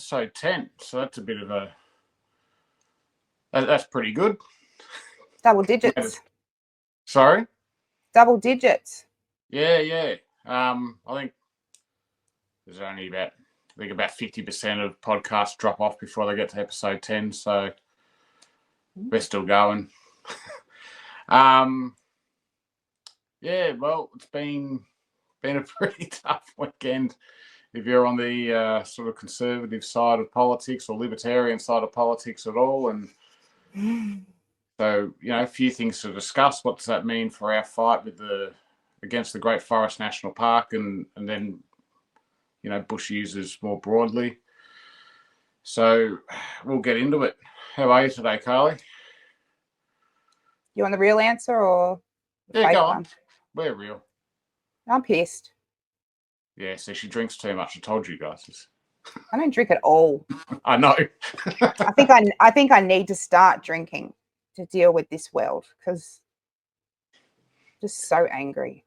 episode 10, so that's a bit of a... That's pretty good. Double digits. Sorry? Double digits. Yeah. I think there's only about 50% of podcasts drop off before they get to episode 10, so we're still going. Yeah, well, it's been a pretty tough weekend if you're on the sort of conservative side of politics or libertarian side of politics at all. And so, a few things to discuss. What does that mean for our fight against the Great Forest National Park and then, bush users more broadly? So we'll get into it. How are you today, Carly? You want the real answer or the fake go on. One? We're real. I'm pissed. Yeah, so she drinks too much. I told you guys. I don't drink at all. I know. I think I need to start drinking to deal with this world because I'm just so angry.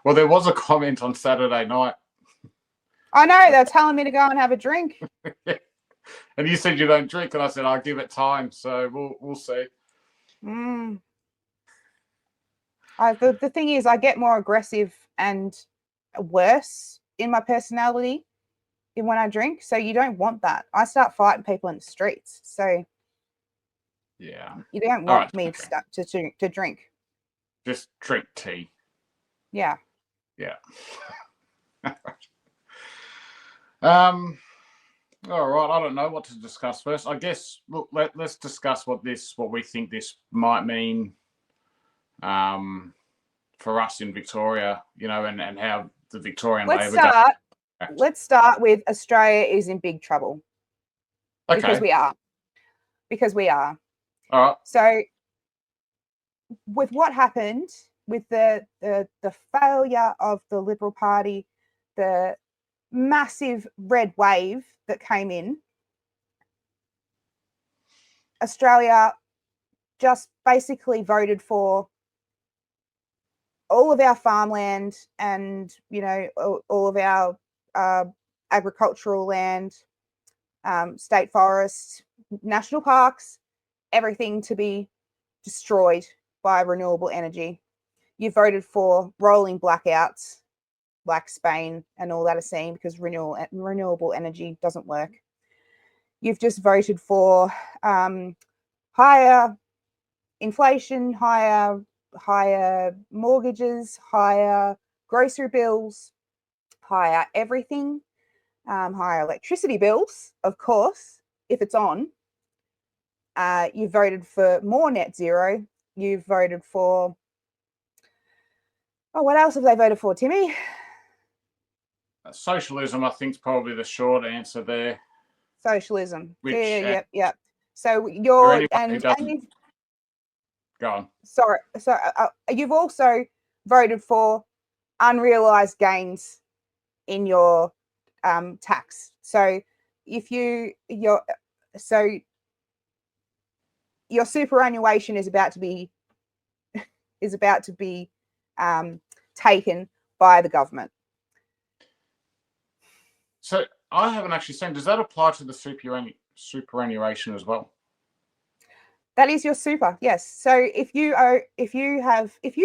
Well, there was a comment on Saturday night. I know, they're telling me to go and have a drink. And you said you don't drink, and I said I'll give it time, so we'll see. The thing is, I get more aggressive and worse in my personality when I drink, so you don't want that. I start fighting people in the streets, so yeah, you don't want me to drink. Just drink tea. Yeah. All right. I don't know what to discuss first. I guess let's discuss what we think this might mean for us in Victoria, and how the Victorian Labor. Let's start with Australia is in big trouble. Okay. Because we are. All right. So with what happened with the failure of the Liberal Party, the massive red wave that came in, Australia just basically voted for all of our farmland and, all of our agricultural land, state forests, national parks, everything to be destroyed by renewable energy. You voted for rolling blackouts like Spain and all that are saying because renewable energy doesn't work. You've just voted for higher inflation, higher mortgages, higher grocery bills, higher everything, higher electricity bills, of course, if it's on. You voted for more net zero. You've voted for... what else have they voted for, Timmy? Socialism, I think, is probably the short answer there. Socialism. Which, yep. So you're... Go on. Sorry. So you've also voted for unrealized gains in your tax. So if your superannuation is about to be taken by the government. So I haven't actually seen. Does that apply to the superannuation as well? That is your super, yes. So if you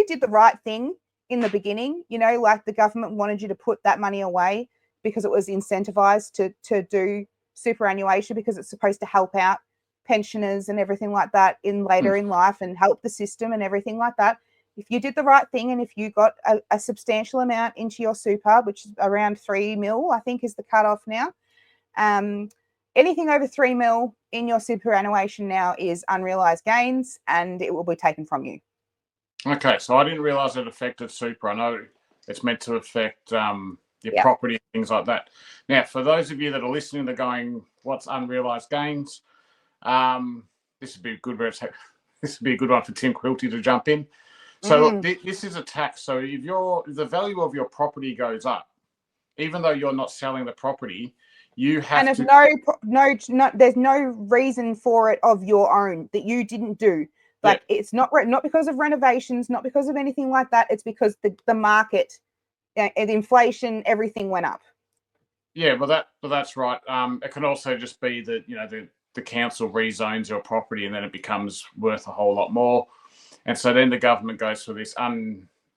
did the right thing in the beginning, like the government wanted you to put that money away because it was incentivized to do superannuation because it's supposed to help out pensioners and everything like that later in life and help the system and everything like that. If you did the right thing and if you got a substantial amount into your super, which is around 3 mil, I think is the cutoff now. Anything over 3 mil in your superannuation now is unrealized gains and it will be taken from you. Okay, so I didn't realize it affected super. I know it's meant to affect your property and things like that. Now, for those of you that are listening, they're going, what's unrealized gains? This would be a good one for Tim Quilty to jump in. So look, this is a tax. So if the value of your property goes up, even though you're not selling the property, you have and there's no reason for it of your own that you didn't do. It's not because of renovations, not because of anything like that. It's because the market, the inflation, everything went up. Yeah, but that's right. It can also just be that the council rezones your property and then it becomes worth a whole lot more, and so then the government goes for this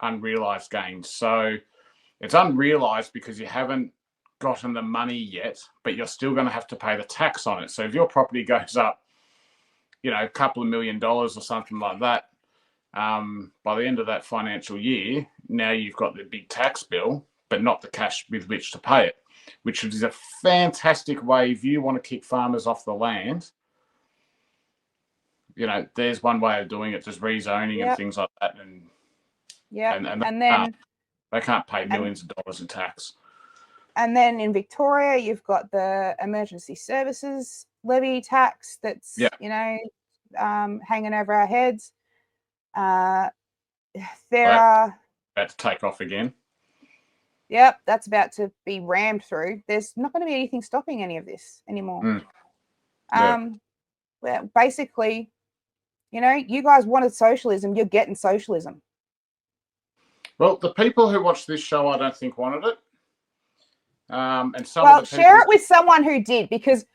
unrealized gains. So it's unrealized because you haven't gotten the money yet, but you're still going to have to pay the tax on it. So if your property goes up, a couple of $1 million or something like that, by the end of that financial year, now you've got the big tax bill, but not the cash with which to pay it, which is a fantastic way if you want to kick farmers off the land. There's one way of doing it, just rezoning and things like that. And then they can't pay millions of dollars in tax. And then in Victoria, you've got the emergency services levy tax that's, hanging over our heads. About to take off again. Yep, that's about to be rammed through. There's not going to be anything stopping any of this anymore. Well, basically, you guys wanted socialism, you're getting socialism. Well, the people who watch this show, I don't think wanted it. And share it with someone who did, because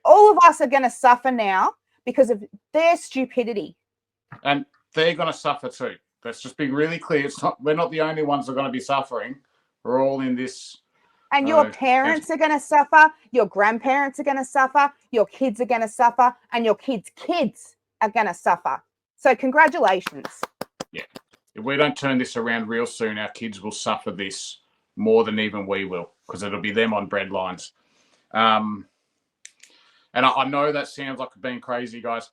all of us are going to suffer now because of their stupidity. And they're going to suffer too. Let's just be really clear. We're not the only ones that are going to be suffering. We're all in this. And your parents are going to suffer. Your grandparents are going to suffer. Your kids are going to suffer. And your kids' kids are going to suffer. So congratulations. Yeah. If we don't turn this around real soon, our kids will suffer this more than even we will, because it'll be them on bread lines. And I know that sounds like being crazy, guys.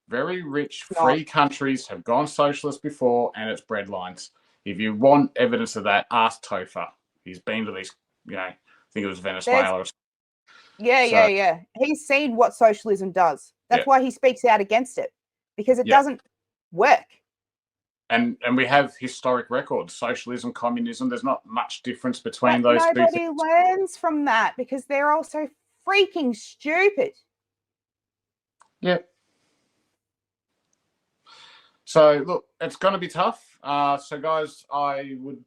Very rich, free countries have gone socialist before, and it's bread lines. If you want evidence of that, ask Topher. He's been to these, I think it was Venezuela. Yeah. He's seen what socialism does. That's why he speaks out against it, because it doesn't work. And we have historic records, socialism, communism. There's not much difference between those two things. Nobody learns from that because they're all so freaking stupid. Yep. So, look, it's going to be tough. So, guys, I would,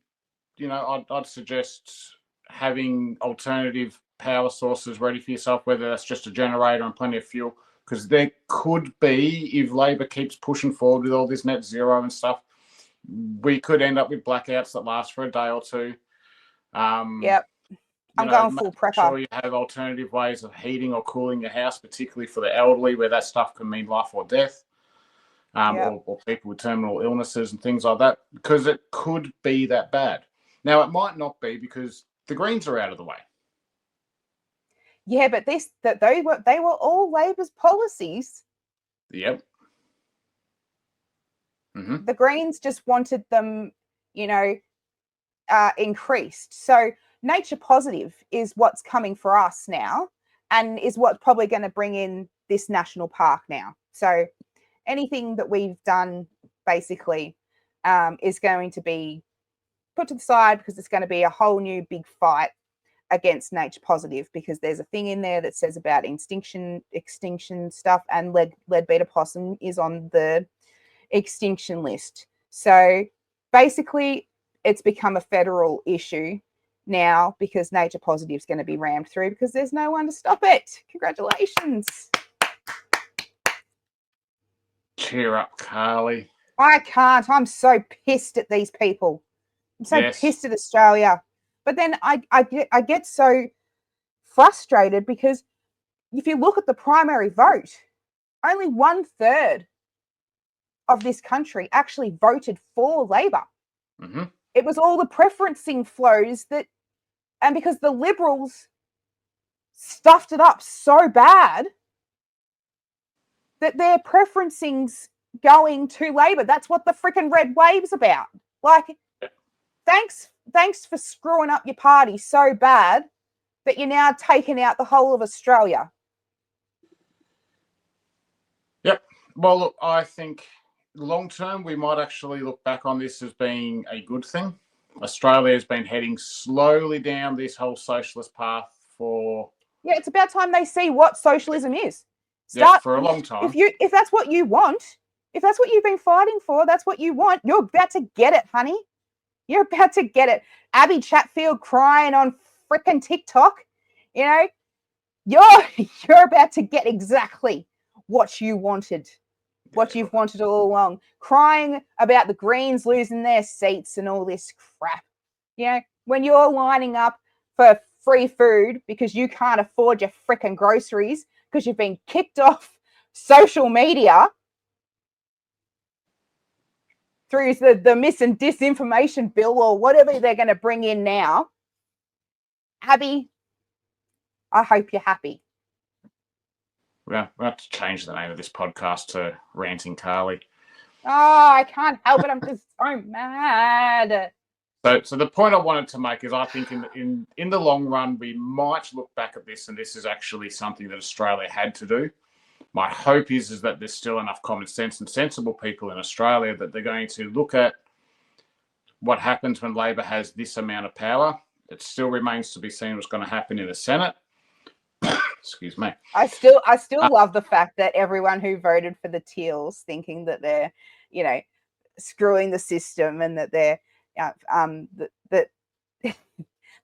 I'd suggest having alternative power sources ready for yourself, whether that's just a generator and plenty of fuel, because there could be, if Labor keeps pushing forward with all this net zero and stuff, we could end up with blackouts that last for a day or two. Yep. I'm going full prepper. Sure you have alternative ways of heating or cooling your house, particularly for the elderly, where that stuff can mean life or death. Or people with terminal illnesses and things like that, because it could be that bad. Now, it might not be, because the Greens are out of the way. Yeah, but they were all Labor's policies. Yep. Mm-hmm. The Greens just wanted them, increased. So nature positive is what's coming for us now, and is what's probably going to bring in this national park now. So anything that we've done basically is going to be put to the side, because it's going to be a whole new big fight against nature positive, because there's a thing in there that says about extinction stuff, and lead-beta possum is on the extinction list. So basically it's become a federal issue now, because nature positive is going to be rammed through, because there's no one to stop it. Congratulations. Cheer up, Carly. I can't. I'm so pissed at these people. I'm so pissed at Australia. But then I get so frustrated, because if you look at the primary vote, only 1/3 of this country actually voted for Labor. Mm-hmm. It was all the preferencing flows and because the Liberals stuffed it up so bad that their preferencing's going to Labor. That's what the freaking red wave's about. Like, thanks for screwing up your party so bad that you're now taking out the whole of Australia. Yep. Well, look, I think long term we might actually look back on this as being a good thing. Australia has been heading slowly down this whole socialist path for... Yeah, it's about time they see what socialism is. For a long time. If that's what you want, if that's what you've been fighting for, that's what you want, you're about to get it, honey. You're about to get it. Abby Chatfield crying on frickin' TikTok You know, you're about to get exactly what you wanted, what you've wanted all along, crying about the Greens losing their seats and all this crap. You know, when you're lining up for free food because you can't afford your frickin' groceries because you've been kicked off social media through the mis and disinformation bill or whatever they're going to bring in now. Abby, I hope you're happy. We'll have to change the name of this podcast to Ranting Carly. Oh, I can't help it. I'm just so mad. So the point I wanted to make is I think in the long run, we might look back at this and this is actually something that Australia had to do. My hope is that there's still enough common sense and sensible people in Australia that they're going to look at what happens when Labor has this amount of power. It still remains to be seen what's going to happen in the Senate. Excuse me. I still love the fact that everyone who voted for the Teals thinking that they're, you know, screwing the system and that they're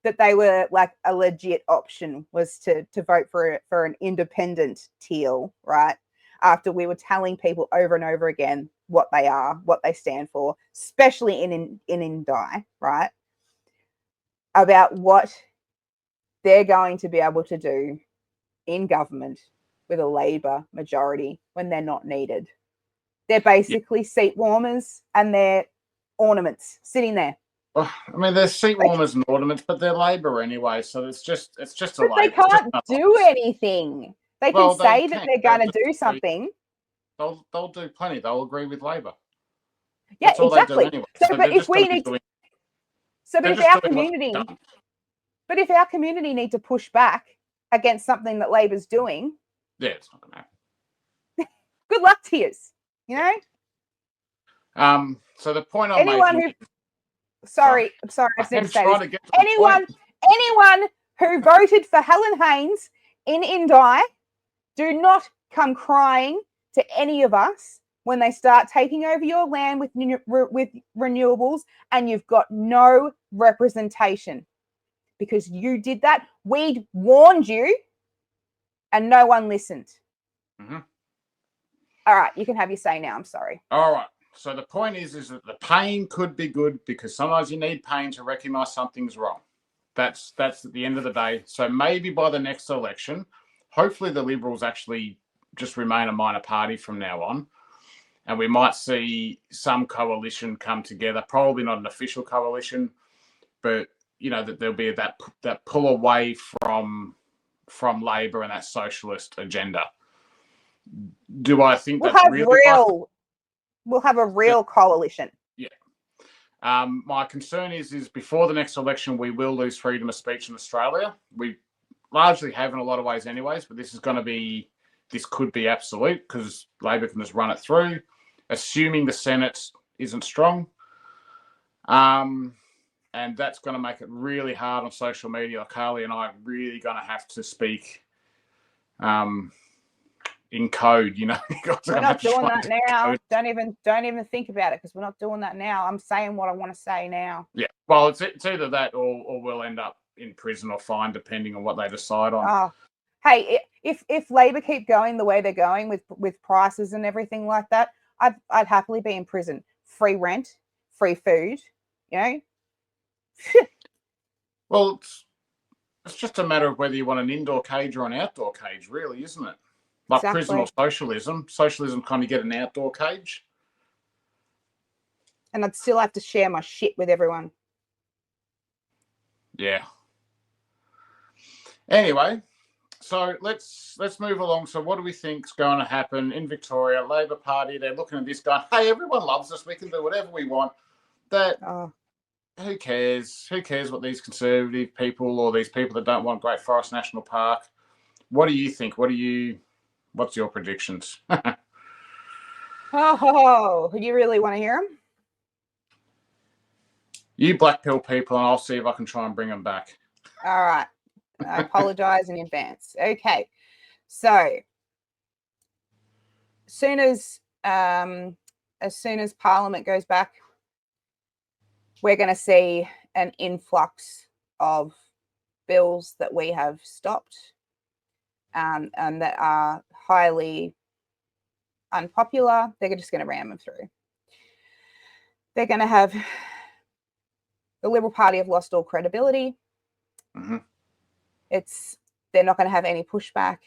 that they were like a legit option was to vote for an independent Teal, right? After we were telling people over and over again what they are, what they stand for, especially in Indi, right? About what they're going to be able to do in government with a Labor majority when they're not needed. They're basically seat warmers and they're ornaments sitting there. Well, I mean, they're seat warmers and ornaments, but they're Labor anyway, so it's just a but Labor. They can't do anything. They can say that they're going to do something. They'll do plenty. They'll agree with Labor. Yeah, that's all exactly. They do anyway. So but if we need, but if our community, if our community need to push back against something that Labor's doing, yeah, it's not going to happen. Good luck to you. You know. So the point I'm making. I'm sorry. I need to say this. Anyone who voted for Helen Haynes in Indi, do not come crying to any of us when they start taking over your land with renewables and you've got no representation because you did that. We warned you and no one listened. Mm-hmm. All right, you can have your say now. I'm sorry. All right. So the point is that the pain could be good because sometimes you need pain to recognize something's wrong. That's at the end of the day. So maybe by the next election, hopefully the Liberals actually just remain a minor party from now on. And we might see some coalition come together, probably not an official coalition, but, you know, that there'll be that pull away from Labor and that socialist agenda. Do I think that's really we'll have a real coalition? Yeah. My concern is before the next election, we will lose freedom of speech in Australia. We largely have in a lot of ways anyways, but this could be absolute because Labor can just run it through, assuming the Senate isn't strong. And that's going to make it really hard on social media. Carly and I are really going to have to speak in code, you know. We're not doing that now. Don't even think about it because we're not doing that now. I'm saying what I want to say now. Yeah. Well, it's either that or we'll end up in prison or fined, depending on what they decide on. Oh, hey, if Labor keep going the way they're going with prices and everything like that, I'd happily be in prison. Free rent, free food, you know. Well, it's just a matter of whether you want an indoor cage or an outdoor cage, really, isn't it? Like exactly. Prison or socialism. Socialism kind of get an outdoor cage. And I'd still have to share my shit with everyone. Yeah. Anyway, so let's move along. So what do we think is going to happen in Victoria? Labor Party, they're looking at this going, hey, everyone loves us. We can do whatever we want. Who cares? Who cares what these conservative people or these people that don't want Great Forest National Park? What do you think? What's your predictions? Oh, you really want to hear them? You black pill people, and I'll see if I can try and bring them back. All right. I apologize in advance. Okay. So as soon as Parliament goes back, we're going to see an influx of bills that we have stopped and that are highly unpopular, they're just going to ram them through. They're going to have the Liberal Party have lost all credibility. Mm-hmm. They're not going to have any pushback.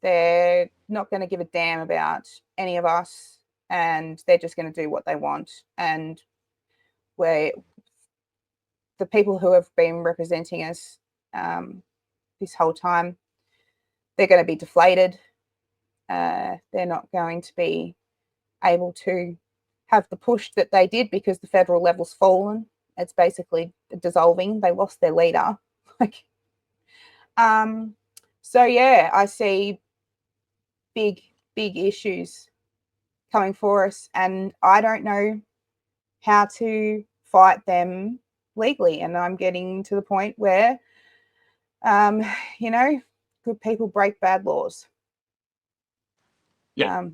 They're not going to give a damn about any of us, and they're just going to do what they want. And the people who have been representing us this whole time, they're going to be deflated. They're not going to be able to have the push that they did because the federal level's fallen. It's basically dissolving. They lost their leader. So yeah, I see big issues coming for us, and I don't know how to fight them legally. And I'm getting to the point where, good people break bad laws. Yeah.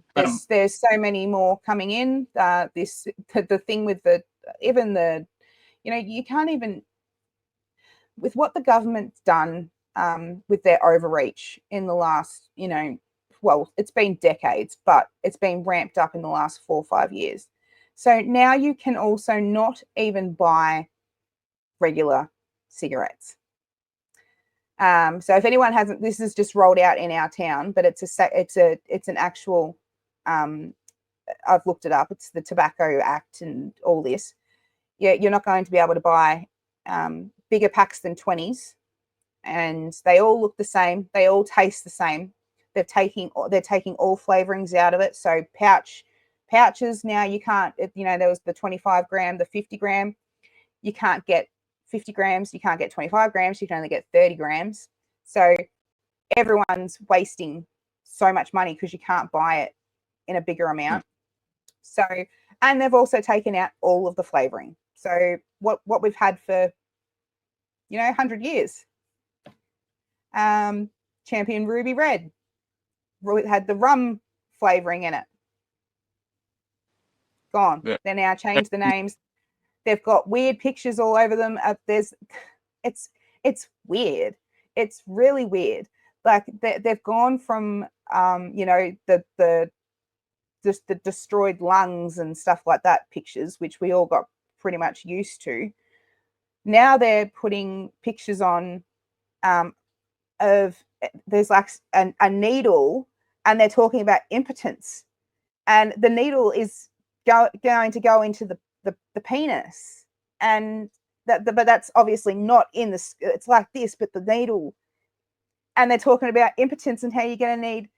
There's so many more coming in. The thing with you can't even, with what the government's done with their overreach in the last, well, it's been decades, but it's been ramped up in the last 4 or 5 years. So now you can also not even buy regular cigarettes. So if anyone hasn't, this is just rolled out in our town, but it's an actual. I've looked it up. It's the Tobacco Act and all this. Yeah, you're not going to be able to buy bigger packs than 20s, and they all look the same. They all taste the same. They're taking all flavorings out of it. So pouches now you can't. There was the 25 gram, the 50 gram. You can't get 50 grams. You can't get 25 grams. You can only get 30 grams. So everyone's wasting so much money because you can't buy it in a bigger amount. So, and they've also taken out all of the flavoring. So what we've had for 100 years. Champion Ruby Red had the rum flavoring in it. Gone. Yeah. They now changed the names. They've got weird pictures all over them. It's weird. It's really weird. Like they've gone from the destroyed lungs and stuff like that pictures, which we all got pretty much used to. Now they're putting pictures on of there's like a needle, and they're talking about impotence, and the needle is going to go into the penis, and but that's obviously not in the. It's like this, but the needle, and they're talking about impotence and how you're going to need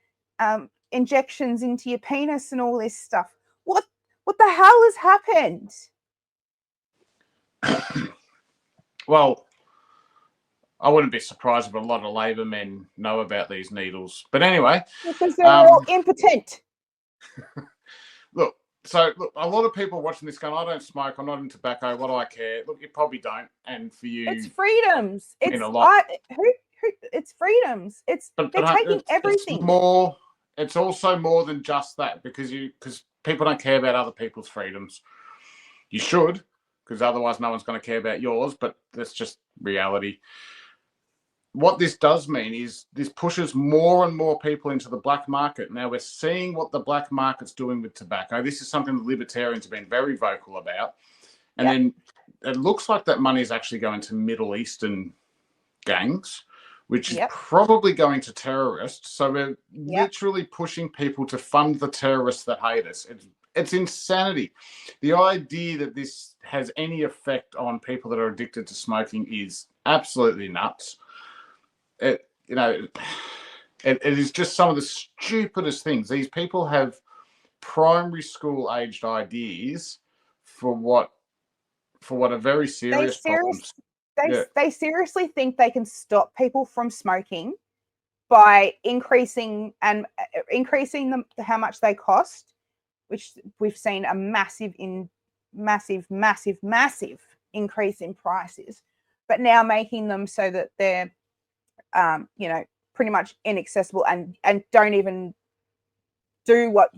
injections into your penis and all this stuff. What the hell has happened? Well, I wouldn't be surprised if a lot of Labor men know about these needles. But anyway, because they're all impotent. Look, a lot of people watching this going, I don't smoke, I'm not in tobacco, what do I care? Look, you probably don't. And for you, it's freedoms. It's it's freedoms. They're taking everything. It's also more than just that, because people don't care about other people's freedoms. You should, because otherwise no one's going to care about yours, but that's just reality. What this does mean is this pushes more and more people into the black market. Now we're seeing what the black market's doing with tobacco. This is something the Libertarians have been very vocal about. And then it looks like that money is actually going to Middle Eastern gangs, which is probably going to terrorists. So we're literally pushing people to fund the terrorists that hate us. It's insanity. The idea that this has any effect on people that are addicted to smoking is absolutely nuts. It is just some of the stupidest things. These people have primary school aged ideas for what are very serious problems. They seriously think they can stop people from smoking by increasing how much they cost, which we've seen a massive increase in prices, but now making them so that they're pretty much inaccessible and don't even do what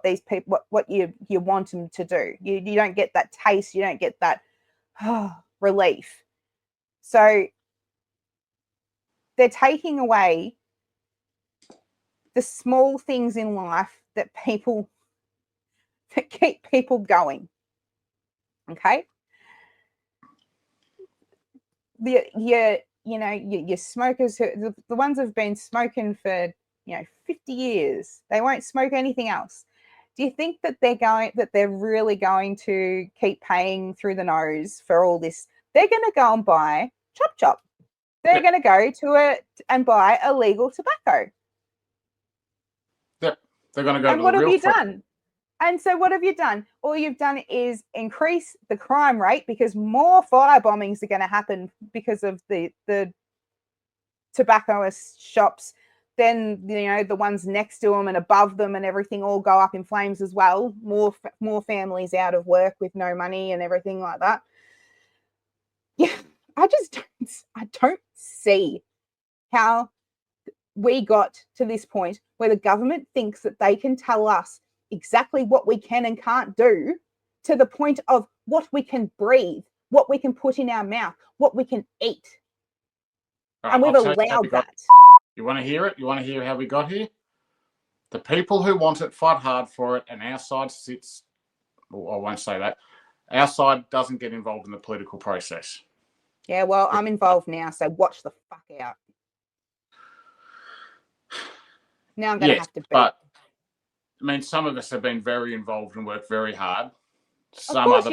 these people what you want them to do. You don't get that taste, you don't get that relief. So they're taking away the small things in life that keep people going. Okay. Your smokers, the ones who've been smoking for 50 years, they won't smoke anything else. Do you think that they're really going to keep paying through the nose for all this? They're going to go and buy chop chop. They're going to go to it and buy illegal tobacco. Yep, they're going to go. And what have you done? And so what have you done? All you've done is increase the crime rate, because more fire bombings are going to happen because of the tobacconist shops. Then the ones next to them and above them and everything all go up in flames as well. More families out of work with no money and everything like that. Yeah, I don't see how we got to this point where the government thinks that they can tell us exactly what we can and can't do, to the point of what we can breathe, what we can put in our mouth, what we can eat. Right, and we've allowed that. You want to hear it? You want to hear how we got here? The people who want it fight hard for it, and our side sits, well, I won't say that, our side doesn't get involved in the political process. Yeah, well, I'm involved now, so watch the fuck out. Now I'm going to have to be. But I mean, some of us have been very involved and worked very hard. Some other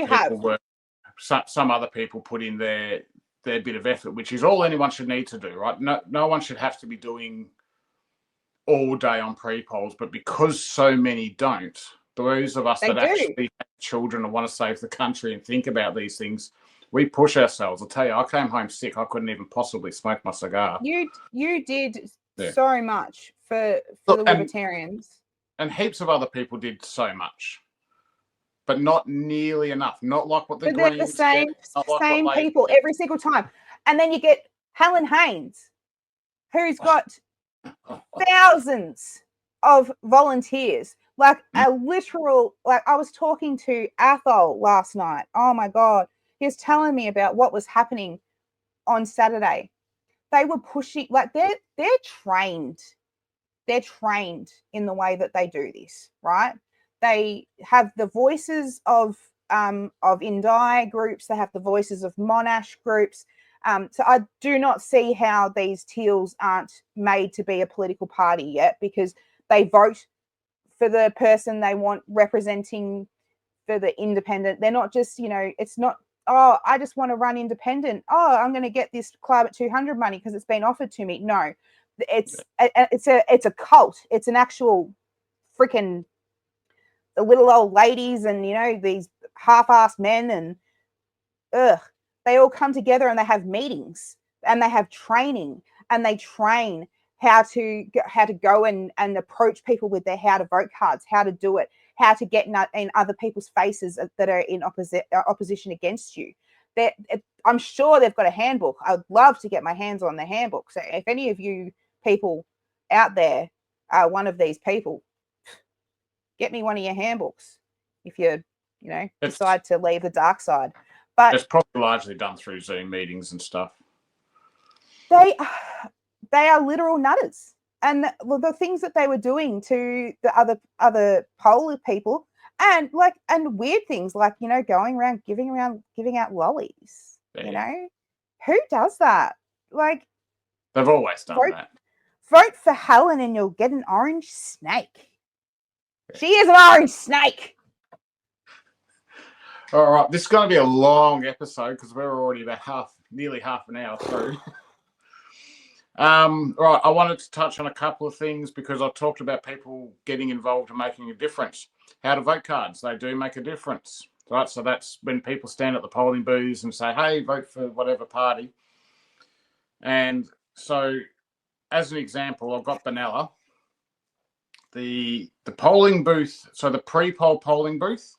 people put in their bit of effort, which is all anyone should need to do, right? No one should have to be doing all day on pre-polls, but because so many don't, those of us that actually have children and want to save the country and think about these things, we push ourselves. I'll tell you, I came home sick. I couldn't even possibly smoke my cigar. You did so much for the Libertarians. And heaps of other people did so much, but not nearly enough. Not like what the Greens did. The same people every single time. And then you get Helen Haynes, who's got thousands of volunteers, like a literal, like I was talking to Athol last night. Oh my God. He was telling me about what was happening on Saturday. They were pushing, like they're trained. They're trained in the way that they do this, right? They have the voices of Indi groups. They have the voices of Monash groups. So I do not see how these Teals aren't made to be a political party yet, because they vote for the person they want representing for the independent. They're not just, it's not, oh, I just want to run independent. Oh, I'm going to get this club at 200 money because it's been offered to me. No, it's a cult. It's an actual freaking the little old ladies and these half-assed men, and they all come together and they have meetings and they have training and they train how to go and approach people with their how to vote cards, how to do it, how to get in other people's faces that are in opposition against you. I'm sure they've got a handbook. I'd love to get my hands on the handbook. So if any of you people out there are one of these people, get me one of your handbooks if you decide to leave the dark side. But it's probably largely done through Zoom meetings and stuff. They are literal nutters, and the things that they were doing to the other poll people, and weird things like going around giving out lollies. Who does that? Like, they've always done that. Vote for Helen and you'll get an orange snake. She is an orange snake. All right, this is going to be a long episode because we're already about nearly half an hour through. Right, I wanted to touch on a couple of things because I talked about people getting involved and making a difference. How to vote cards, they do make a difference, right? So that's when people stand at the polling booths and say, hey, vote for whatever party. And so as an example, I've got Benalla. The polling booth, so the pre-poll polling booth,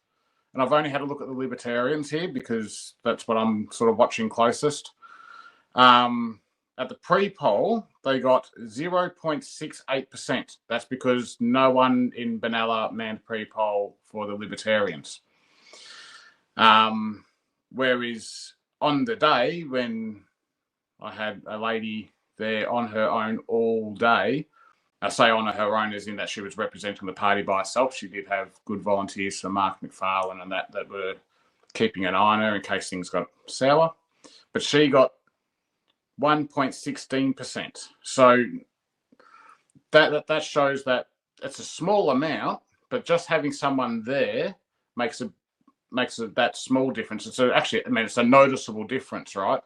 and I've only had a look at the Libertarians here because that's what I'm sort of watching closest. At the pre-poll, they got 0.68%. That's because no one in Benalla manned pre-poll for the Libertarians. Whereas on the day when I had a lady there on her own all day. I say on her own as in that she was representing the party by herself. She did have good volunteers for Mark McFarlane and that were keeping an eye on her in case things got sour. But she got 1.16%. So that shows that it's a small amount, but just having someone there makes that small difference. It's it's a noticeable difference, right?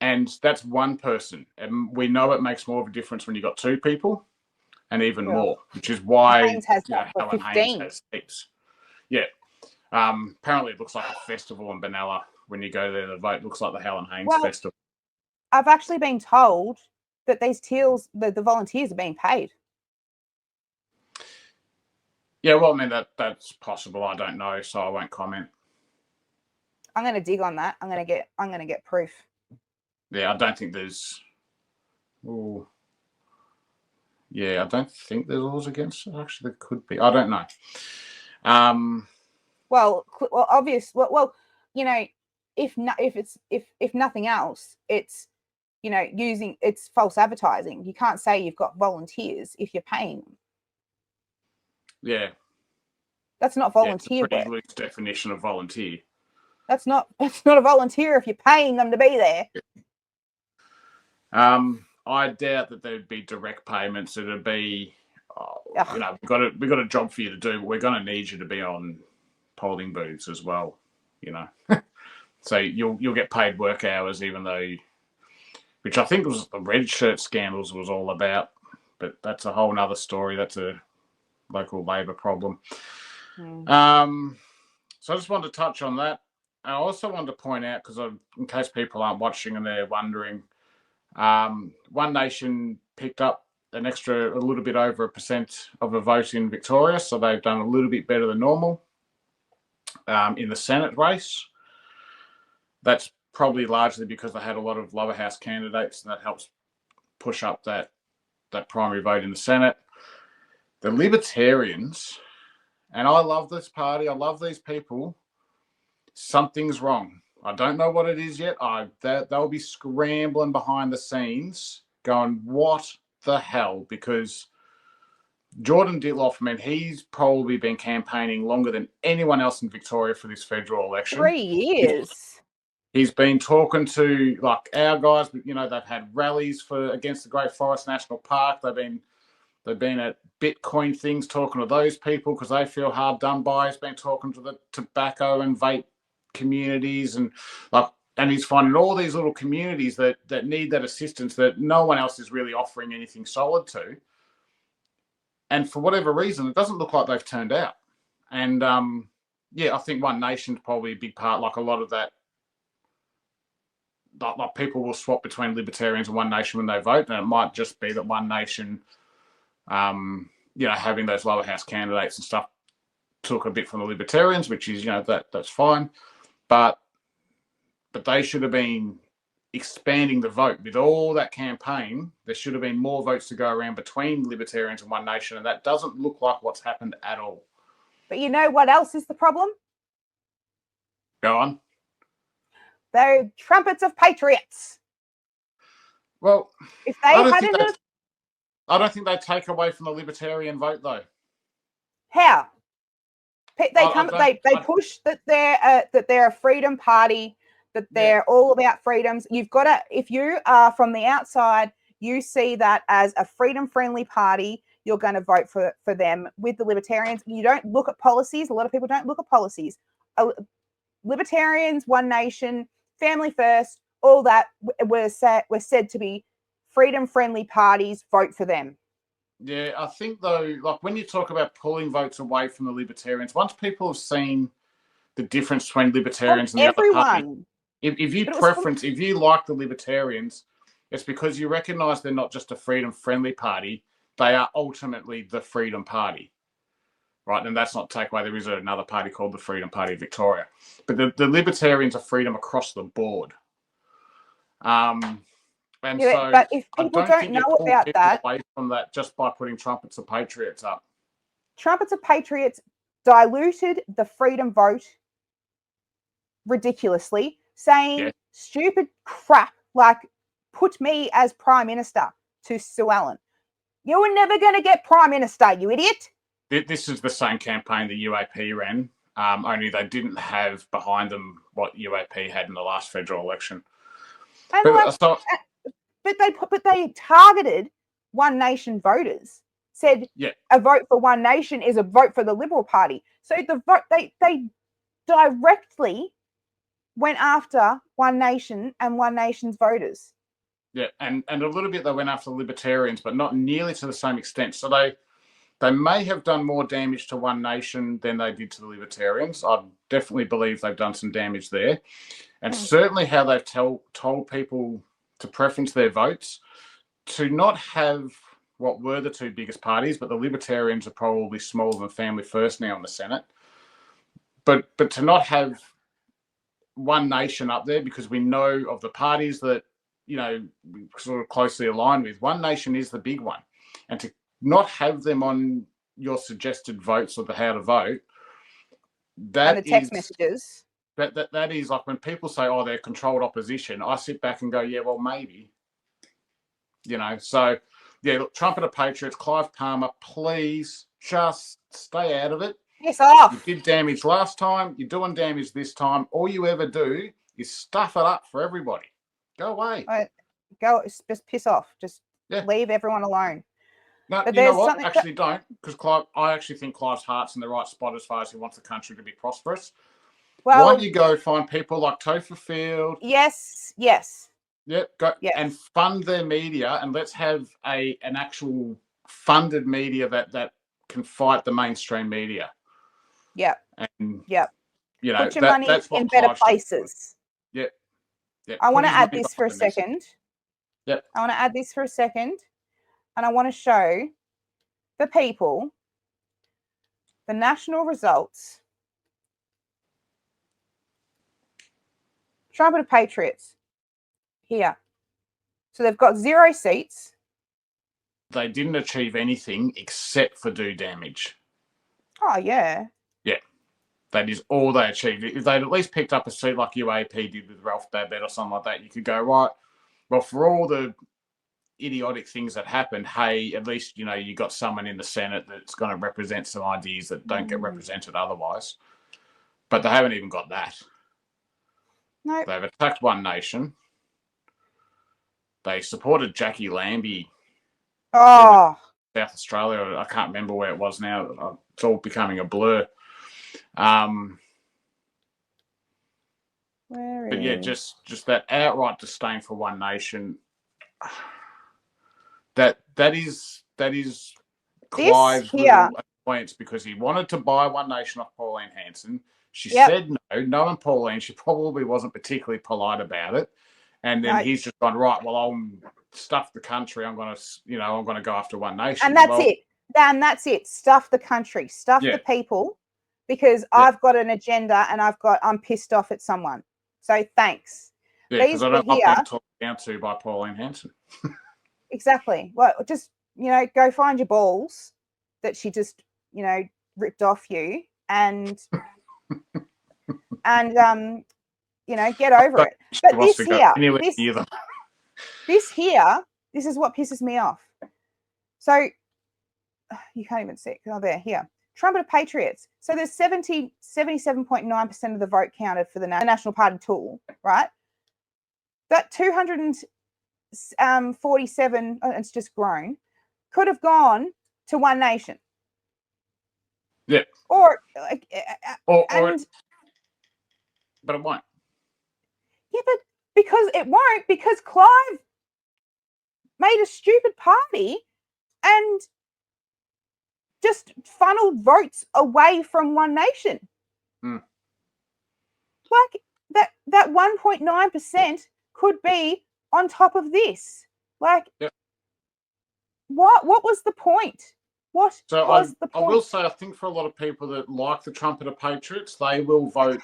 And that's one person. And we know it makes more of a difference when you've got two people and even more, which is why Haynes has Helen 15. Haynes has heaps. Yeah. Apparently it looks like a festival in Benalla. When you go there, the vote looks like the Helen Haynes Festival. I've actually been told that these teals, the volunteers are being paid. Yeah, well, I mean, that's possible. I don't know, so I won't comment. I'm going to dig on that. I'm going to get proof. Yeah, I don't think there's. Oh, yeah, I don't think there's laws against it. Actually, there could be. I don't know. Well, obvious. Well, you know, if nothing else, it's it's false advertising. You can't say you've got volunteers if you're paying them. Yeah, that's not volunteer it's a pretty work. loose definition of volunteer. That's not a volunteer if you're paying them to be there. I doubt that there'd be direct payments. It'd be, we've got a job for you to do, but we're going to need you to be on polling booths as well. So you'll get paid work hours, even though, which I think was the red shirt scandals was all about. But that's a whole nother story. That's a local Labor problem. So I just wanted to touch on that. I also wanted to point out, because in case people aren't watching and they're wondering, One Nation picked up a little bit over 1% of a vote in Victoria, so they've done a little bit better than normal in the Senate race. That's probably largely because they had a lot of lower house candidates, and that helps push up that primary vote in the Senate. The Libertarians, and I love this party, I love these people, something's wrong. I don't know what it is yet. They'll be scrambling behind the scenes going, what the hell? Because Jordan Ditloff, he's probably been campaigning longer than anyone else in Victoria for this federal election. 3 years. He's been talking to our guys. They've had rallies against the Great Forest National Park. They've been at Bitcoin things talking to those people because they feel hard done by. He's been talking to the tobacco and vape communities and he's finding all these little communities that need that assistance that no one else is really offering anything solid to. And for whatever reason, it doesn't look like they've turned out. And I think One Nation's probably a big part. A lot of that, people will swap between Libertarians and One Nation when they vote, and it might just be that One Nation, having those lower house candidates and stuff, took a bit from the Libertarians, which is that's fine. But they should have been expanding the vote. With all that campaign, there should have been more votes to go around between Libertarians and One Nation, and that doesn't look like what's happened at all. But you know what else is the problem? Go on. They're Trumpets of Patriots. Well, if they hadn't, I don't think they take away from the Libertarian vote, though. How? They push that they're a freedom party, that they're all about freedoms. You've got to, if you are from the outside, you see that as a freedom-friendly party, you're going to vote for them. With the Libertarians, you don't look at policies. A lot of people don't look at policies. Libertarians, One Nation, Family First, all that were said to be freedom-friendly parties. Vote for them. Yeah, I think, though, when you talk about pulling votes away from the Libertarians, once people have seen the difference between Libertarians and the other party, if you like the Libertarians, it's because you recognise they're not just a freedom-friendly party, they are ultimately the Freedom Party. Right, and that's not take away. There is another party called the Freedom Party of Victoria. But the Libertarians are freedom across the board. But if people don't know about that, away from that just by putting Trumpets of Patriots up. Trumpets of Patriots diluted the freedom vote ridiculously, saying stupid crap like put me as Prime Minister to Sue Ellen. You were never going to get Prime Minister, you idiot. This is the same campaign the UAP ran, only they didn't have behind them what UAP had in the last federal election. And but they targeted One Nation voters. Said a vote for One Nation is a vote for the Liberal Party. So the vote they directly went after One Nation and One Nation's voters. Yeah, and a little bit they went after the Libertarians, but not nearly to the same extent. So they may have done more damage to One Nation than they did to the Libertarians. I definitely believe they've done some damage there. And certainly how they've told people to preference their votes, to not have what were the two biggest parties, but the Libertarians are probably smaller than Family First now in the Senate. But to not have One Nation up there, because we know of the parties that, we sort of closely aligned with, One Nation is the big one. And to not have them on your suggested votes of the how to vote, that and the text messages. That is like when people say, oh, they're controlled opposition, I sit back and go, yeah, well, maybe. So, yeah, look, Trumpet of Patriots, Clive Palmer, please just stay out of it. Piss off. You did damage last time. You're doing damage this time. All you ever do is stuff it up for everybody. Go away. Just piss off. Just leave everyone alone. No, but you know what? Actually, don't, because I actually think Clive's heart's in the right spot as far as he wants the country to be prosperous. Well, why don't you go find people like Topher Field? Yes. Yep, and fund their media, and let's have an actual funded media that can fight the mainstream media. Yep. And put your money in better places. Yep. I want to add this for a second. Yep. I want to add this for a second, and I want to show the people the national results. Trumpet of Patriots. Here. So they've got 0 seats. They didn't achieve anything except for do damage. Oh, yeah. Yeah. That is all they achieved. If they'd at least picked up a seat like UAP did with Ralph Babbitt or something like that, you could go, right, well, for all the idiotic things that happened, hey, at least, you got someone in the Senate that's going to represent some ideas that don't get represented otherwise. But they haven't even got that. No. They've attacked One Nation. They supported Jackie Lambie. Oh. South Australia. I can't remember where it was now. It's all becoming a blur. But yeah, just that outright disdain for One Nation. That is Clive's little annoyance, because he wanted to buy One Nation off Pauline Hanson. She said no. Knowing Pauline, she probably wasn't particularly polite about it. And then he's just gone, right, well, I'll stuff the country. I'm going to go after One Nation. And that's it. And that's it. Stuff the country. Stuff the people, because I've got an agenda and I'm pissed off at someone. So thanks. Yeah, because I don't want being talked down to by Pauline Hanson. Exactly. Well, just, go find your balls that she just, ripped off you and get over it. But this here, this is what pisses me off. So you can't even see it. Oh, there, here. Trumpet of Patriots. So there's 77.9% of the vote counted for the National Party tool, right? That 247, it's just grown, could have gone to One Nation. Yeah. Or but it won't. Yeah, but because it won't, because Clive made a stupid party and just funneled votes away from One Nation. Like that 1.9% could be on top of this. Like, what was the point? What was the point? I will say, I think for a lot of people that like the Trumpet of Patriots, they will vote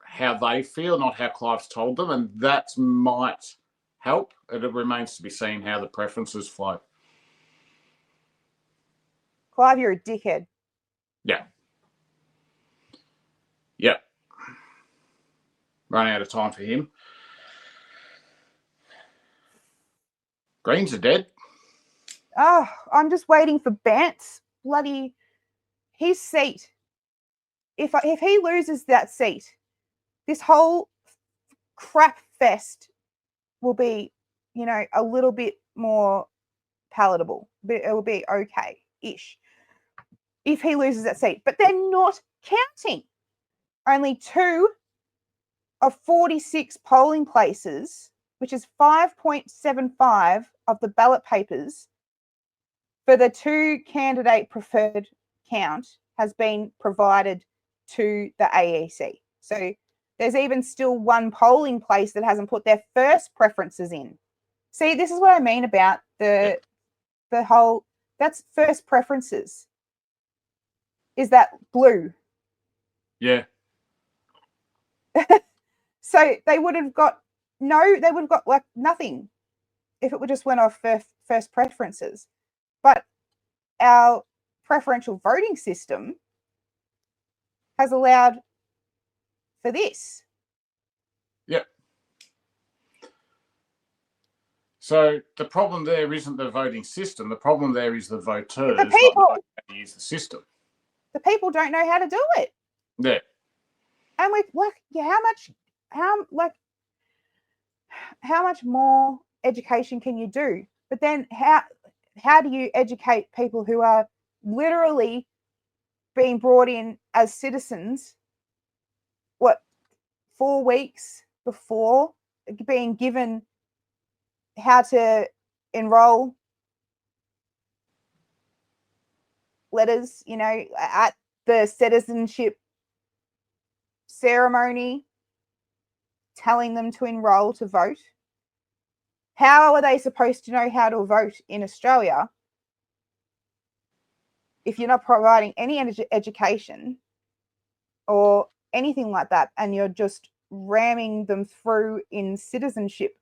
how they feel, not how Clive's told them, and that might help. It remains to be seen how the preferences flow. Clive, you're a dickhead. Yeah. Yep. Running out of time for him. Greens are dead. Oh, I'm just waiting for Bant's bloody his seat. If he loses that seat, this whole crap fest will be, you know, a little bit more palatable. But it will be okay-ish if he loses that seat. But they're not counting. Only 2 of 46 polling places, which is 5.75 of the ballot papers for the 2 candidate preferred count, has been provided to the AEC. So there's even still 1 polling place that hasn't put their first preferences in. See, this is what I mean about the whole, that's first preferences. Is that blue? Yeah. So they would have got like nothing if it would just went off first preferences. But our preferential voting system has allowed for this. Yep. So the problem there isn't the voting system. The problem there is the voters The people, not knowing how to use the system. The people don't know how to do it. Yeah. And we like, yeah, how much more education can you do? But then how do you educate people who are literally being brought in as citizens, 4 weeks before, being given how to enroll letters, you know, at the citizenship ceremony, telling them to enroll to vote? How are they supposed to know how to vote in Australia if you're not providing any education or anything like that, and you're just ramming them through in citizenship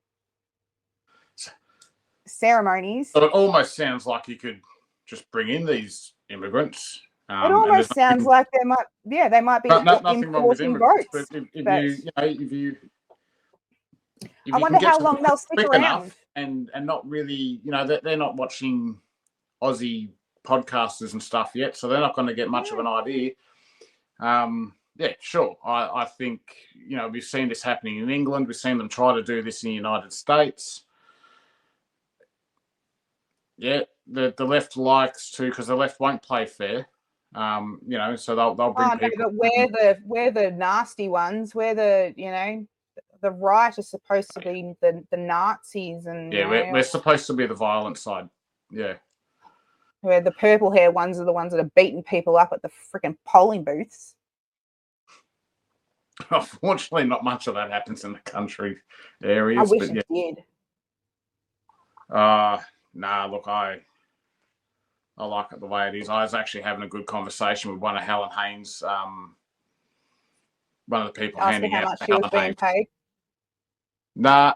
ceremonies? So it almost sounds like you could just bring in these immigrants. It almost sounds like they might be nothing wrong with importing immigrants, votes. but if you I wonder how long they'll stick around. And not really, you know, they're not watching Aussie podcasters and stuff yet, so they're not going to get much of an idea. Yeah, sure. I think, you know, we've seen this happening in England. We've seen them try to do this in the United States. Yeah, the left likes to, because the left won't play fair. You know, so they'll bring people. No, but we're the nasty ones. We're the, you know, the right is supposed to be the Nazis, and yeah, we're supposed to be the violent side. Yeah. Where the purple hair ones are the ones that are beating people up at the freaking polling booths. Unfortunately, not much of that happens in the country areas. I wish it did. Nah, look, I like it the way it is. I was actually having a good conversation with one of Helen Haynes, one of the people handing out. How much she was being paid? Nah.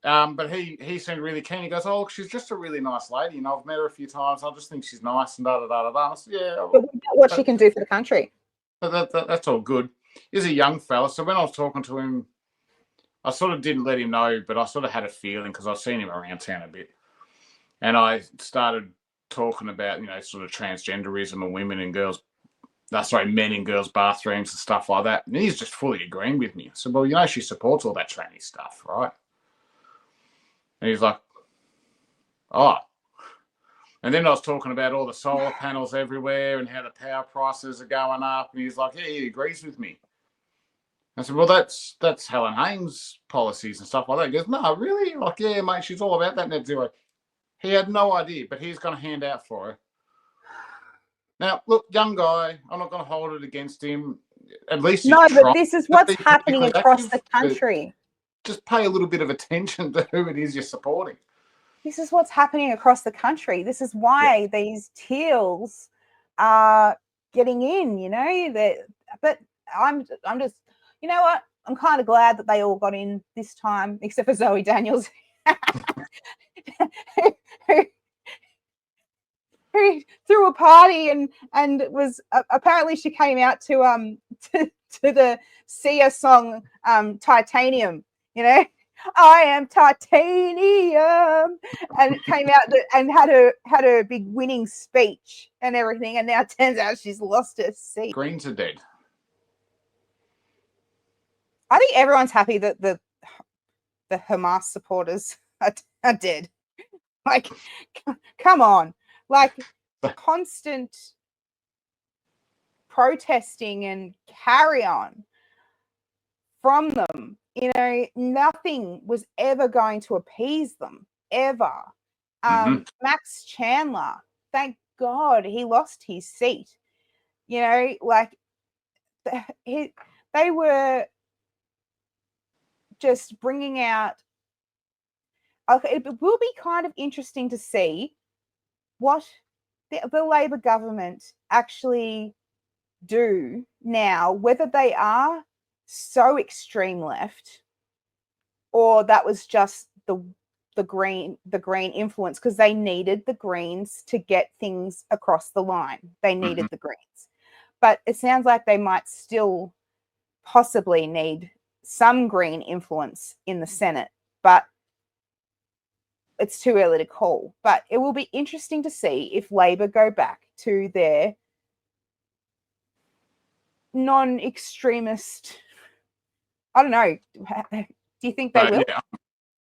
But he seemed really keen. He goes, "Oh, look, she's just a really nice lady. You know, I've met her a few times. I just think she's nice and da da da da." I said, "Yeah." But what she can do for the country. That's all good. He's a young fella, so when I was talking to him, I sort of didn't let him know, but I sort of had a feeling because I've seen him around town a bit, and I started talking about, you know, sort of transgenderism and women and girls. Men in girls' bathrooms and stuff like that. And he's just fully agreeing with me. I said, "Well, you know, she supports all that tranny stuff, right?" And he's like, "Oh." And then I was talking about all the solar panels everywhere and how the power prices are going up. And he's like, "Yeah, he agrees with me." I said, "Well, that's Helen Haynes' policies and stuff like that." He goes, "No, really?" Like, "Yeah, mate, she's all about that net zero." He had no idea, but he's going to hand out for her. Now, look, young guy, I'm not going to hold it against him. At least no, but this is what's happening across the country. Just pay a little bit of attention to who it is you're supporting. This is what's happening across the country. This is why these teals are getting in, you know. But I'm just, you know what? I'm kind of glad that they all got in this time, except for Zoe Daniels, who threw a party and was apparently she came out to the Sia song Titanium, you know. I am titanium, and came out and had a big winning speech and everything, and now it turns out she's lost her seat. Greens are dead. I think everyone's happy that the Hamas supporters are dead. Like, come on, like constant protesting and carry on from them. You know, nothing was ever going to appease them, ever. Max Chandler, thank God he lost his seat. You know, like they were just bringing out. It will be kind of interesting to see what the Labor government actually do now, whether they are so extreme left or that was just the green influence, because they needed the Greens to get things across the line. They needed the Greens, but it sounds like they might still possibly need some Green influence in the Senate, but it's too early to call. But it will be interesting to see if Labor go back to their non-extremist. I don't know. Do you think they will? Yeah,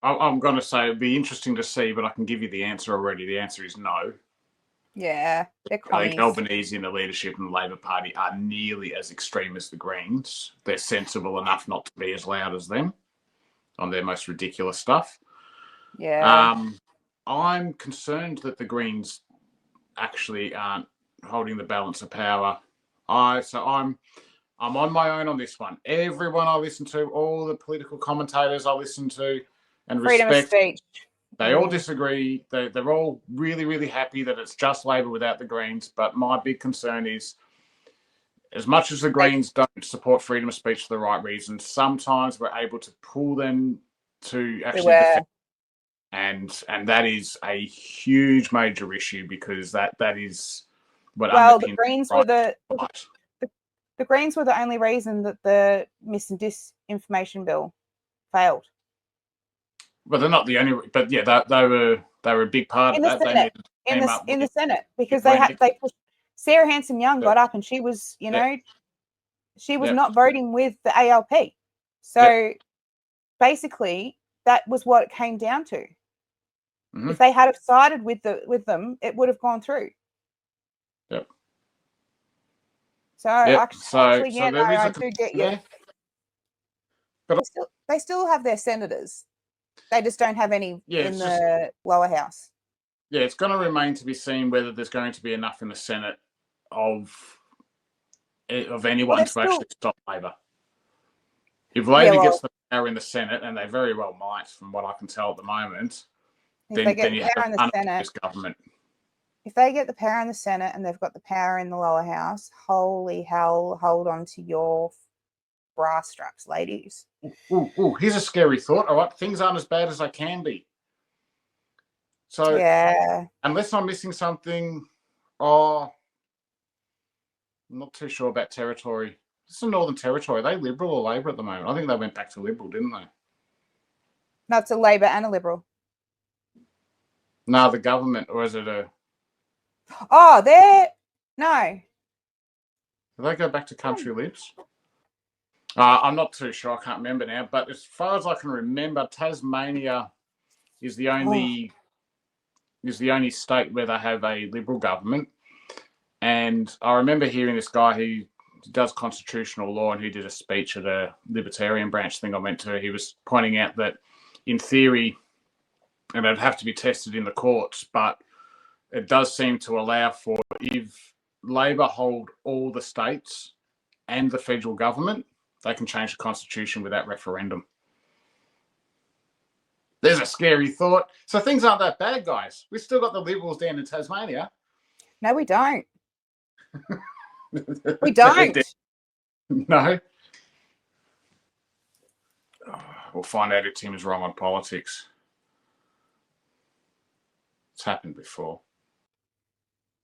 I'm going to say it'd be interesting to see, but I can give you the answer already. The answer is no. Yeah, they're commies. Albanese in the leadership and the Labor Party are nearly as extreme as the Greens. They're sensible enough not to be as loud as them on their most ridiculous stuff. Yeah. I'm concerned that the Greens actually aren't holding the balance of power. I'm on my own on this one. Everyone I listen to, all the political commentators I listen to and freedom respect, of speech. They all disagree. They're all really, really happy that it's just Labor without the Greens. But my big concern is, as much as the Greens don't support freedom of speech for the right reasons, sometimes we're able to pull them to actually defend. And that is a huge major issue, because that is what the Greens were the Greens were the only reason that the mis and disinformation bill failed. Well, they're not the only, but yeah, they were a big part of that. Senate, in the Senate, because they pushed. Sarah Hanson-Young got up, and she was, she was not voting with the ALP. So basically, that was what it came down to. If they had sided with them, it would have gone through. Yep. So actually, I do get you. But they still have their senators. They just don't have any in the lower house. Yeah, it's going to remain to be seen whether there's going to be enough in the Senate of anyone to actually stop Labor. If Labor gets the power in the Senate, and they very well might, from what I can tell at the moment, then you have an unopposed government. If they get the power in the Senate and they've got the power in the lower house, holy hell, hold on to your bra straps, ladies. Ooh, here's a scary thought. All right, things aren't as bad as they can be. So, unless I'm missing something, I'm not too sure about Territory. This is the Northern Territory. Are they Liberal or Labor at the moment? I think they went back to Liberal, didn't they? No, it's a Labor and a Liberal. No, the government, or is it a... Oh, no. Do they go back to Country Libs? I'm not too sure. I can't remember now. But as far as I can remember, Tasmania is the only state where they have a Liberal government. And I remember hearing this guy who does constitutional law and who did a speech at a Libertarian branch thing I went to. He was pointing out that in theory, and it'd have to be tested in the courts, but it does seem to allow for, if Labor hold all the states and the federal government, they can change the constitution without referendum. There's a scary thought. So things aren't that bad, guys. We've still got the Liberals down in Tasmania. No, we don't. We don't. No. We'll find out if Tim's wrong on politics. It's happened before.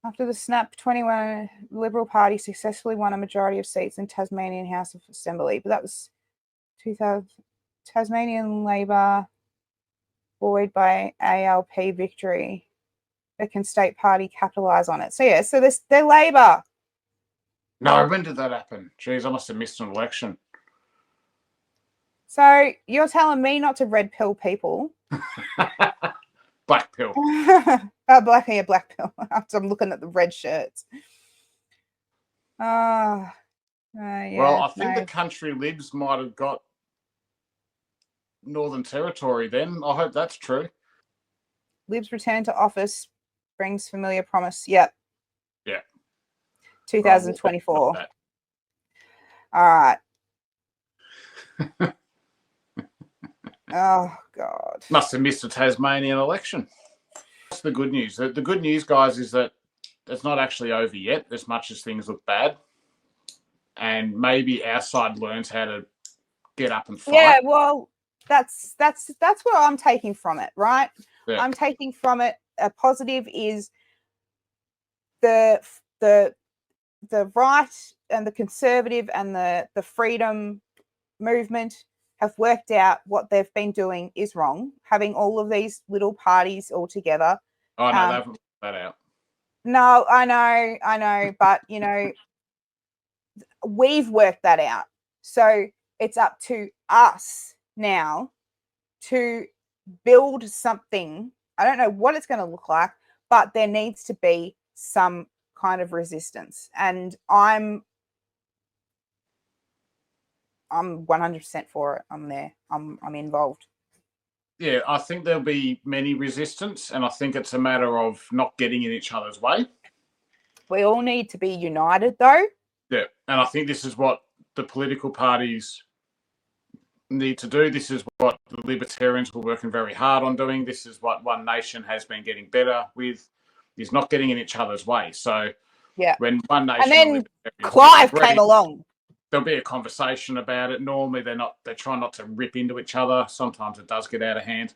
After the snap, 21 Liberal Party successfully won a majority of seats in Tasmanian House of Assembly, but that was 2000. Tasmanian Labor buoyed by ALP victory. But can state party capitalise on it? So yeah, so they're Labor. No, when did that happen? Jeez, I must have missed an election. So you're telling me not to red pill people? Black pill. Black pill. After I'm looking at the red shirts. Yeah, well, I think the country libs might have got Northern Territory then. I hope that's true. Libs return to office brings familiar promise. Yep. Yeah. 2024. All right. Oh, God. Must have missed a Tasmanian election. That's the good news. The good news, guys, is that it's not actually over yet, as much as things look bad. And maybe our side learns how to get up and fight. Yeah, well, that's what I'm taking from it, right? Yeah. I'm taking from it a positive is the right and the conservative and the freedom movement have worked out what they've been doing is wrong, having all of these little parties all together. Oh, no, they haven't worked that out. No, I know, but, you know, we've worked that out. So it's up to us now to build something. I don't know what it's going to look like, but there needs to be some kind of resistance. And I'm 100% for it. I'm there. I'm involved. Yeah, I think there'll be many resistance, and I think it's a matter of not getting in each other's way. We all need to be united, though. Yeah, and I think this is what the political parties need to do. This is what the Libertarians were working very hard on doing. This is what One Nation has been getting better with, is not getting in each other's way. So yeah, when One Nation and then Clive came along. There'll be a conversation about it. Normally they try not to rip into each other. Sometimes it does get out of hand.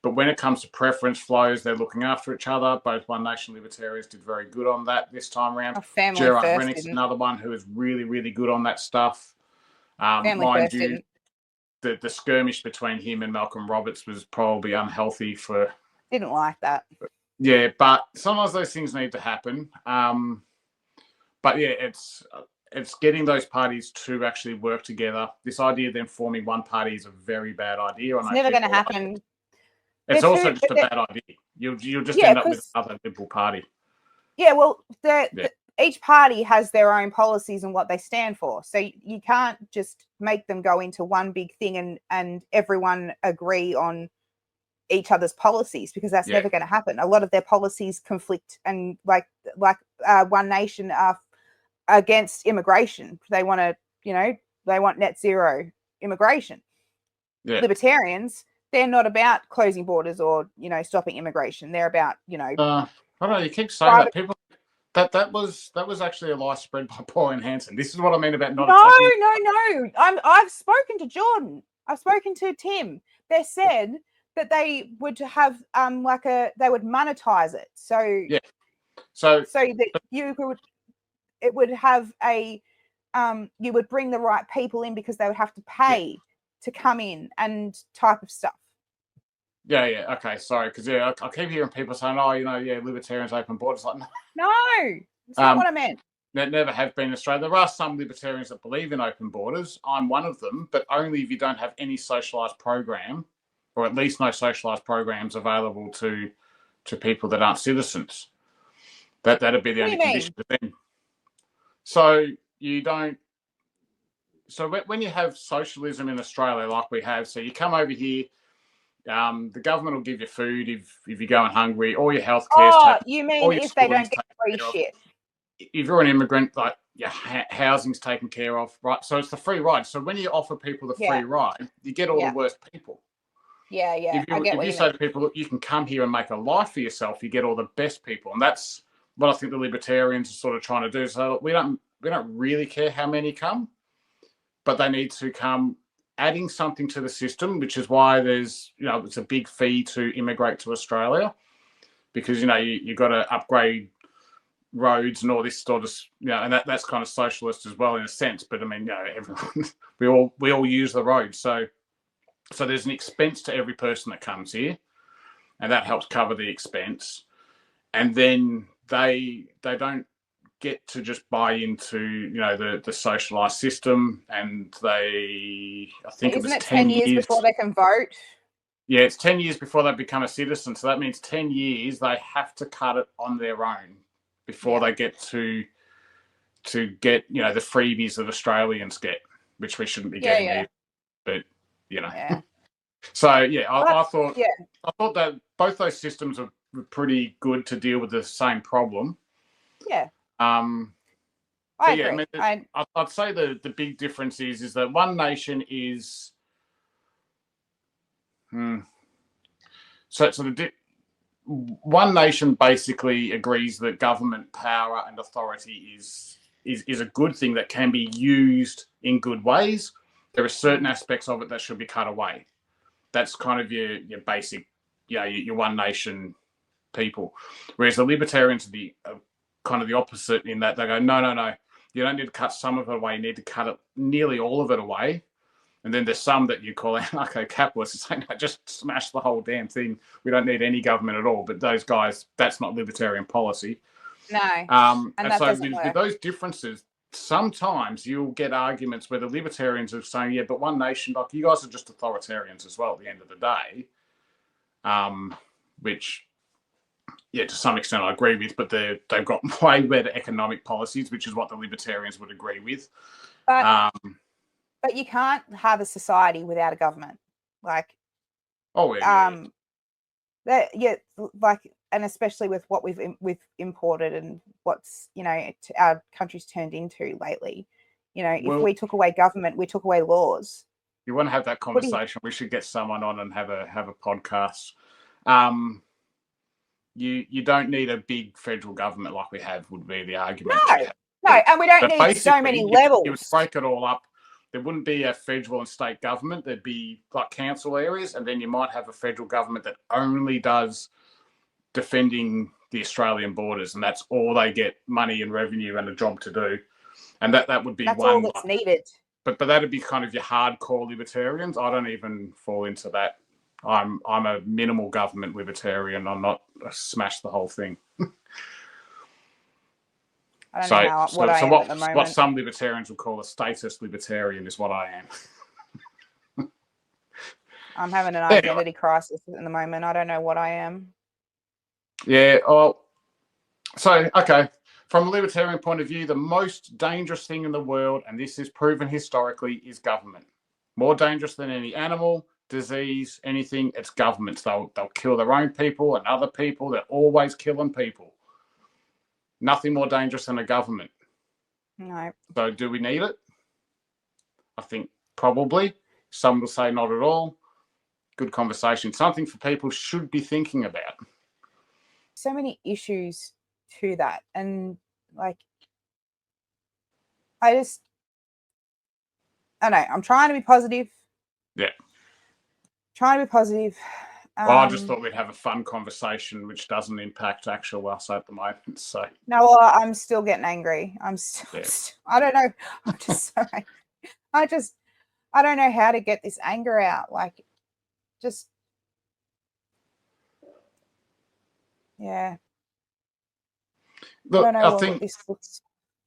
But when it comes to preference flows, they're looking after each other. Both One Nation Libertarians did very good on that this time around. Gerard Rennick's another one who is really, really good on that stuff. Mind you, the skirmish between him and Malcolm Roberts was probably unhealthy for... Didn't like that. Yeah, but sometimes those things need to happen. But yeah, it's getting those parties to actually work together. This idea of them forming one party is a very bad idea. It's never going to happen. It's also just a bad idea. You'll just end up with another Liberal Party. Yeah, well, each party has their own policies and what they stand for. So you can't just make them go into one big thing and everyone agree on each other's policies, because that's never going to happen. A lot of their policies conflict, and like One Nation are against immigration. They want to, they want net zero immigration. Yeah. Libertarians, they're not about closing borders or, stopping immigration. They're about, I don't know, you keep saying that. People that was actually a lie spread by Pauline Hanson. This is what I mean about not attacking. No. I've spoken to Jordan. I've spoken to Tim. They said that they would have they would monetize it. So that it would have you would bring the right people in, because they would have to pay to come in and type of stuff. Yeah. Okay, sorry, because I keep hearing people saying, Libertarians open borders. Like, no, it's not what I meant. That never have been in Australia. There are some Libertarians that believe in open borders. I'm one of them, but only if you don't have any socialised program, or at least no socialised programs available to people that aren't citizens. That'd be the only condition. So you don't. So when you have socialism in Australia, like we have, so you come over here. The government will give you food if you're going hungry, all your health care. Oh, you mean if they don't get free shit? If you're an immigrant, like your housing's taken care of, right? So it's the free ride. So when you offer people the free ride, you get all the worst people. Yeah. If you say to people, look, you can come here and make a life for yourself, you get all the best people, and that's what I think the Libertarians are sort of trying to do. So we don't really care how many come, but they need to come adding something to the system, which is why there's, it's a big fee to immigrate to Australia, because, you've got to upgrade roads and all this sort of, and that's kind of socialist as well in a sense. But I mean, everyone, we all use the roads. So So there's an expense to every person that comes here, and that helps cover the expense. And then they don't get to just buy into the socialised system, and I think it Isn't was it 10 10 years years before they can vote? Yeah, it's 10 years before they become a citizen. So that means 10 years they have to cut it on their own before they get to get, the freebies that Australians get, which we shouldn't be getting either. But, So, I thought that both those systems are pretty good to deal with the same problem. Yeah. I agree. I'd say the big difference is that one nation is... So one nation basically agrees that government power and authority is a good thing that can be used in good ways. There are certain aspects of it that should be cut away. That's kind of your basic, your one nation people. Whereas the libertarians are kind of the opposite in that they go, no, you don't need to cut some of it away. You need to cut nearly all of it away. And then there's some that you call anarcho-capitalists, saying, no, just smash the whole damn thing. We don't need any government at all. But those guys, that's not libertarian policy. No. And that so with those differences, sometimes you'll get arguments where the libertarians are saying, yeah, but one nation, like you guys are just authoritarians as well at the end of the day. Which, to some extent I agree with, but they've got way better economic policies, which is what the libertarians would agree with. But you can't have a society without a government. Like, and especially with what we've imported and what's, our country's turned into lately. If we took away government, we took away laws. You want to have that conversation? We should get someone on and have a podcast. You don't need a big federal government like we have, would be the argument. No, and we don't need so many levels. You would break it all up. There wouldn't be a federal and state government. There'd be like council areas, and then you might have a federal government that only does defending the Australian borders, and that's all they get money and revenue and a job to do. And that would be that's all that's needed. But that'd be kind of your hardcore libertarians. I don't even fall into that. I'm a minimal government libertarian. I'm not a smash the whole thing. I don't know what I am at the moment. What some libertarians would call a status libertarian is what I am. I'm having an identity crisis at the moment. I don't know what I am. Yeah, well, so, okay. From a libertarian point of view, the most dangerous thing in the world, and this is proven historically, is government. More dangerous than any animal, disease, anything, it's governments. They'll kill their own people and other people. They're always killing people. Nothing more dangerous than a government. No. So do we need it? I think probably. Some will say not at all. Good conversation. Something for people should be thinking about. So many issues to that. And like, I don't know. I'm trying to be positive. Yeah. Trying to be positive. Well, I just thought we'd have a fun conversation, which doesn't impact actual us at the moment. So no, well, I'm still getting angry. I don't know. I'm just so angry. I don't know how to get this anger out. Like, just yeah. Look, I don't know what this looks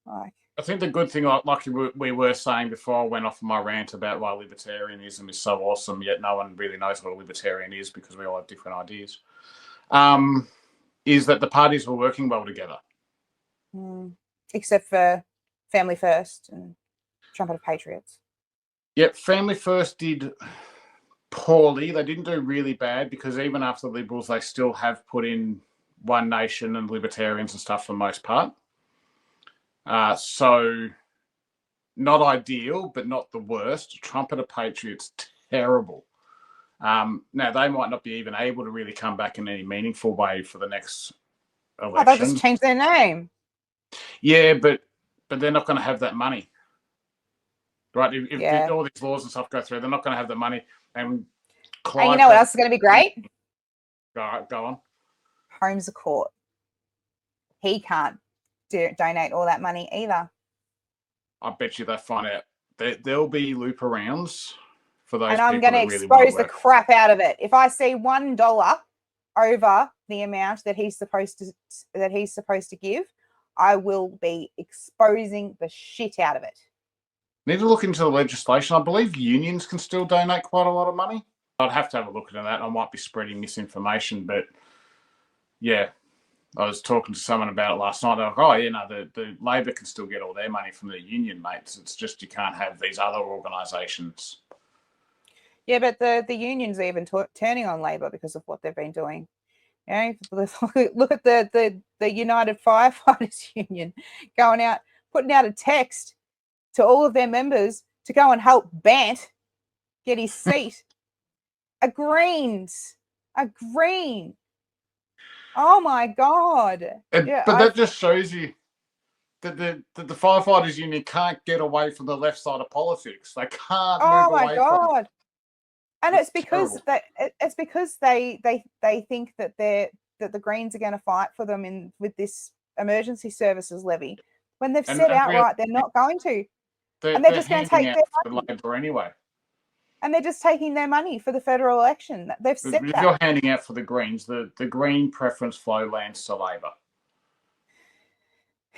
like. I think the good thing, like we were saying before I went off my rant about why libertarianism is so awesome, yet no one really knows what a libertarian is because we all have different ideas, is that the parties were working well together. Except for Family First and Trumpet of Patriots. Yep, Family First did poorly. They didn't do really bad because even after the Liberals, they still have put in One Nation and Libertarians and stuff for the most part. So not ideal, but not the worst. Trumpet of Patriots, terrible. Now, they might not be even able to really come back in any meaningful way for the next election. Oh, they'll just change their name. Yeah, but they're not going to have that money. Right? If all these laws and stuff go through, they're not going to have the money. And you know what else is going to be great? Go on. Holmes a court. He can't donate all that money either. I bet you they find out. There'll be loop arounds for those and I'm people going to that really want to expose the work. crap out of it. If I see $1 over the amount that he's supposed to give, I will be exposing the shit out of it. Need to look into the legislation. I believe unions can still donate quite a lot of money. I'd have to have a look into that. I might be spreading misinformation, but yeah, I was talking to someone about it last night. They're like, oh, yeah, no, the Labor can still get all their money from the union mates. It's just you can't have these other organisations. Yeah, but the unions are even turning on Labor because of what they've been doing. You know, look at the United Firefighters Union going out, putting out a text to all of their members to go and help Bant get his seat. A green. Oh my God. But that just shows you that the firefighters union can't get away from the left side of politics. They can't move away from it. And it's because they think that the Greens are going to fight for them with this emergency services levy, when they've said outright they're not going to. And they're just going to take their money. Labor anyway. And they're just taking their money for the federal election. They've said if that. You're handing out for the Greens, the Green preference flow lands to Labor.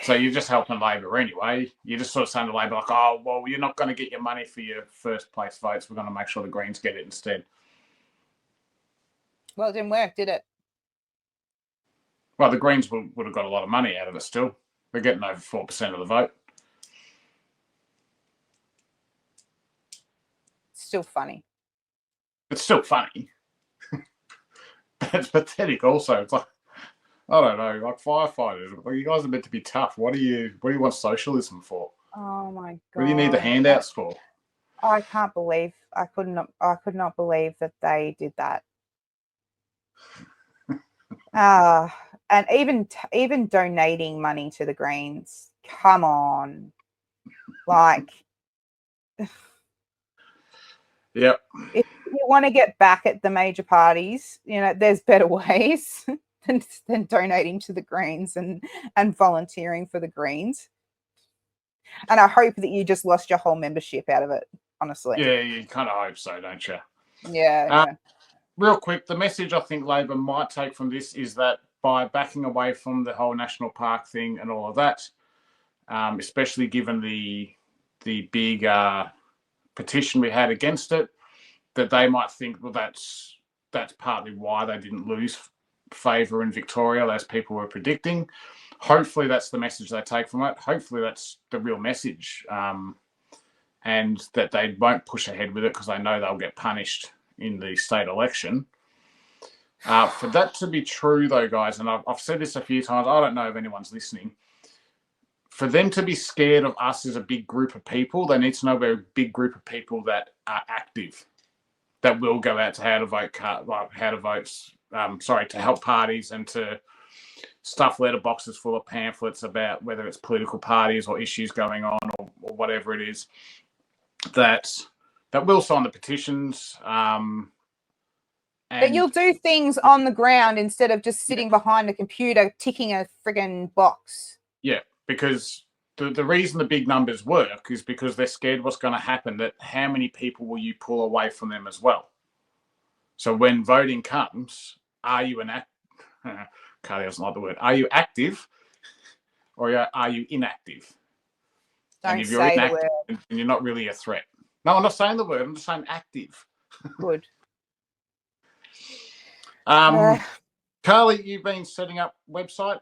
So you're just helping Labor anyway. You're just sort of saying to Labor, like, oh, well, you're not going to get your money for your first place votes. We're going to make sure the Greens get it instead. Well, it didn't work, did it? Well, the Greens would have got a lot of money out of it still. They're getting over 4% of the vote. Still funny. It's still funny. But it's pathetic also. It's like, I don't know, like firefighters. Well, you guys are meant to be tough. What do you want socialism for? Oh my God. What do you need the handouts for? I can't believe I could not believe that they did that. And even donating money to the Greens. Come on. Like, yep. If you want to get back at the major parties, you know, there's better ways than donating to the Greens and volunteering for the Greens. And I hope that you just lost your whole membership out of it, honestly. Yeah, you kind of hope so, don't you? Yeah. Real quick, the message I think Labor might take from this is that by backing away from the whole national park thing and all of that, especially given the big petition we had against it, that they might think, well, that's partly why they didn't lose favour in Victoria as people were predicting. Hopefully that's the message they take from it. Hopefully that's the real message, and that they won't push ahead with it because they know they'll get punished in the state election. For that to be true, though, guys, and I've said this a few times, I don't know if anyone's listening, for them to be scared of us as a big group of people, they need to know we're a big group of people that are active, that will go out to to help parties and to stuff letterboxes full of pamphlets about whether it's political parties or issues going on or whatever it is, that will sign the petitions. That you'll do things on the ground instead of just sitting behind a computer ticking a friggin' box. Yeah, because the reason the big numbers work is because they're scared what's going to happen, that how many people will you pull away from them as well? So when voting comes, are you Carly doesn't like the word. Are you active or are you inactive? Don't say the word. And you're not really a threat. No, I'm not saying the word. I'm just saying active. Good. Carly, you've been setting up website?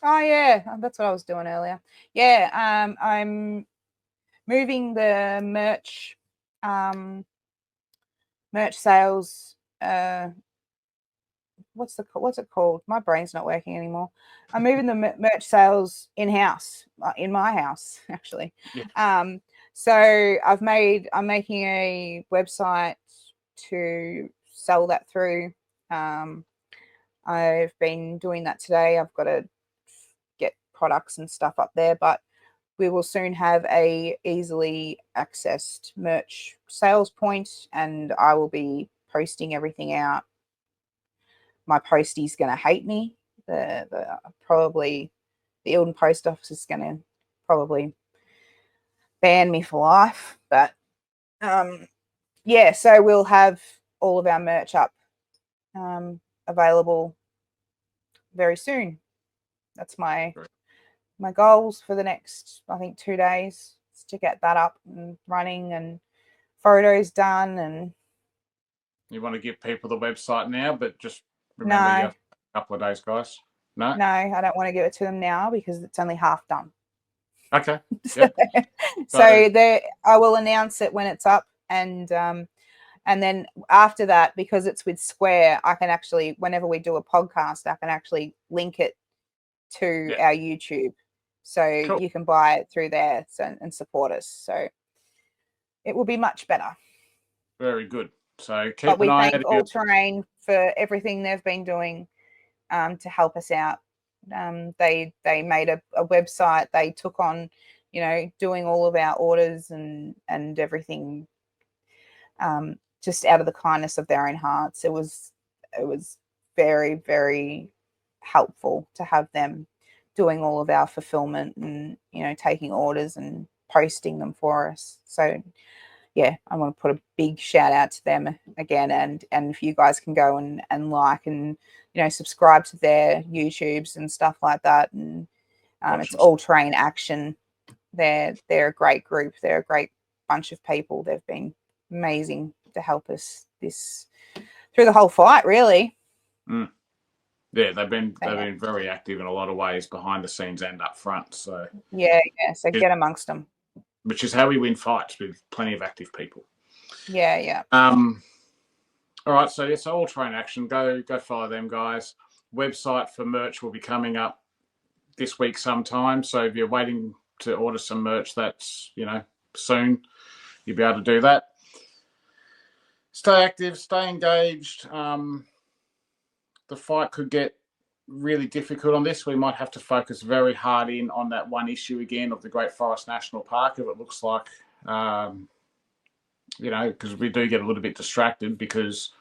Oh, yeah. That's what I was doing earlier. Yeah, I'm moving the merch sales. What's it called? My brain's not working anymore. I'm moving the merch sales in-house, in my house, actually. Yeah. So I'm making a website to sell that through. I've been doing that today. I've got to get products and stuff up there, but we will soon have a easily accessed merch sales point, and I will posting everything out. My postie's going to hate me. Probably the Ilden Post Office is going to probably ban me for life. But yeah, so we'll have all of our merch up available very soon. That's my goals for the next, I think, 2 days, is to get that up and running and photos done. And you want to give people the website now, but just remember you have a couple of days, guys. No, I don't want to give it to them now because it's only half done. Okay. Yep. So there, I will announce it when it's up, and then after that, because it's with Square, I can actually, whenever we do a podcast, I can actually link it to our YouTube, so you can buy it through there and support us. So it will be much better. Very good. So keep we an eye thank out. All Terrain for everything they've been doing to help us out. They made a website. They took on, doing all of our orders and everything, just out of the kindness of their own hearts. It was very, very helpful to have them doing all of our fulfillment and, taking orders and posting them for us. So yeah, I want to put a big shout out to them again, and if you guys can go and like and subscribe to their YouTubes and stuff like that, and it's All Terrain Action. They're a great group. They're a great bunch of people. They've been amazing to help us through the whole fight, really. Yeah, they've been very active in a lot of ways, behind the scenes and up front. So yeah, so get amongst them. Which is how we win fights, with plenty of active people. Yeah. All right, so it's All Terrain Action. Go follow them, guys. Website for merch will be coming up this week sometime. So if you're waiting to order some merch, that's soon, you'll be able to do that. Stay active, stay engaged. The fight could get really difficult on this. We might have to focus very hard in on that one issue again of the Great Forest National Park, if it looks like, because we do get a little bit distracted because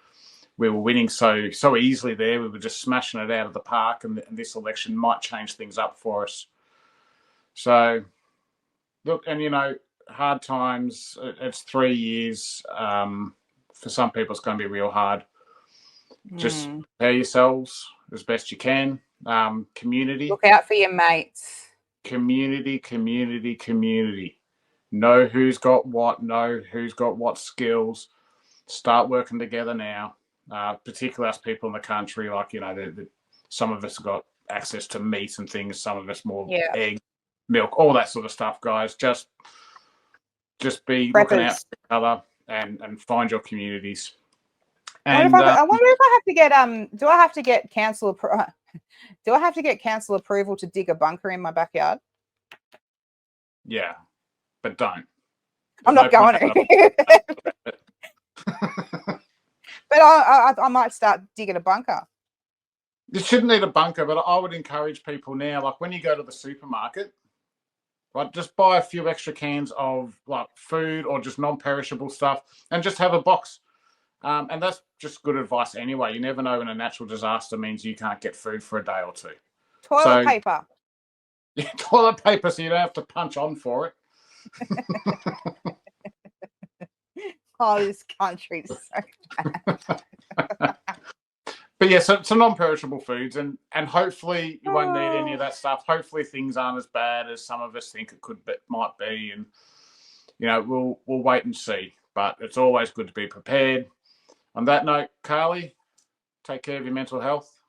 we were winning so easily there. We were just smashing it out of the park, and this election might change things up for us. So, look, and hard times. It's 3 years. For some people, it's going to be real hard. Just prepare yourselves as best you can. Community. Look out for your mates. Community. Know who's got what. Know who's got what skills. Start working together now. Particularly us people in the country, like some of us have got access to meat and things. Some of us more egg, milk, all that sort of stuff. Guys, just be looking out for each other and find your communities. And I wonder if I have to get do I have to get council approval to dig a bunker in my backyard? Yeah, but don't. I'm not going to. But I might start digging a bunker. You shouldn't need a bunker, but I would encourage people now, like when you go to the supermarket, right, just buy a few extra cans of like food or just non-perishable stuff, and just have a box. And that's just good advice anyway. You never know when a natural disaster means you can't get food for a day or two. Toilet paper. Yeah, toilet paper, so you don't have to punch on for it. Oh, this country's so bad. But yeah, so some non-perishable foods, and hopefully you won't need any of that stuff. Hopefully things aren't as bad as some of us think it might be, and we'll wait and see. But it's always good to be prepared. On that note, Carly, take care of your mental health.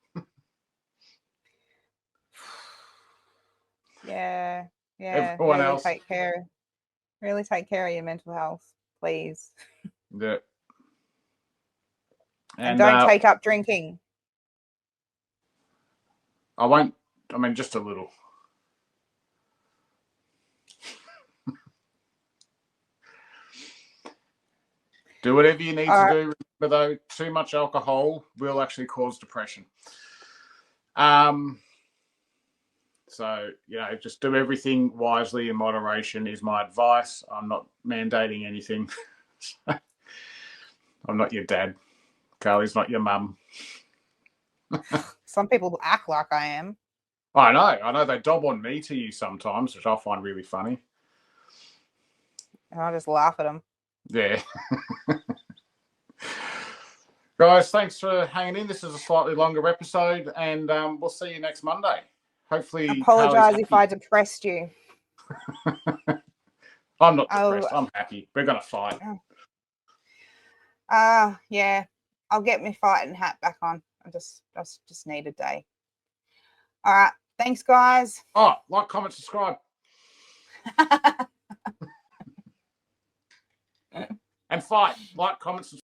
Yeah. Everyone else, really take care of your mental health, please. Yeah. And don't take up drinking. I won't. I mean, just a little. Do whatever you need to do. But though, too much alcohol will actually cause depression. So, just do everything wisely in moderation is my advice. I'm not mandating anything. I'm not your dad. Carly's not your mum. Some people act like I am. I know. They dob on me to you sometimes, which I find really funny. And I just laugh at them. Yeah. Guys, thanks for hanging in. This is a slightly longer episode, and we'll see you next Monday. Hopefully, apologize if I depressed you. I'm not depressed. I'm happy. We're going to fight. Yeah. I'll get my fighting hat back on. I just need a day. All right. Thanks, guys. Oh, like, comment, subscribe. And fight. Like, comment, subscribe.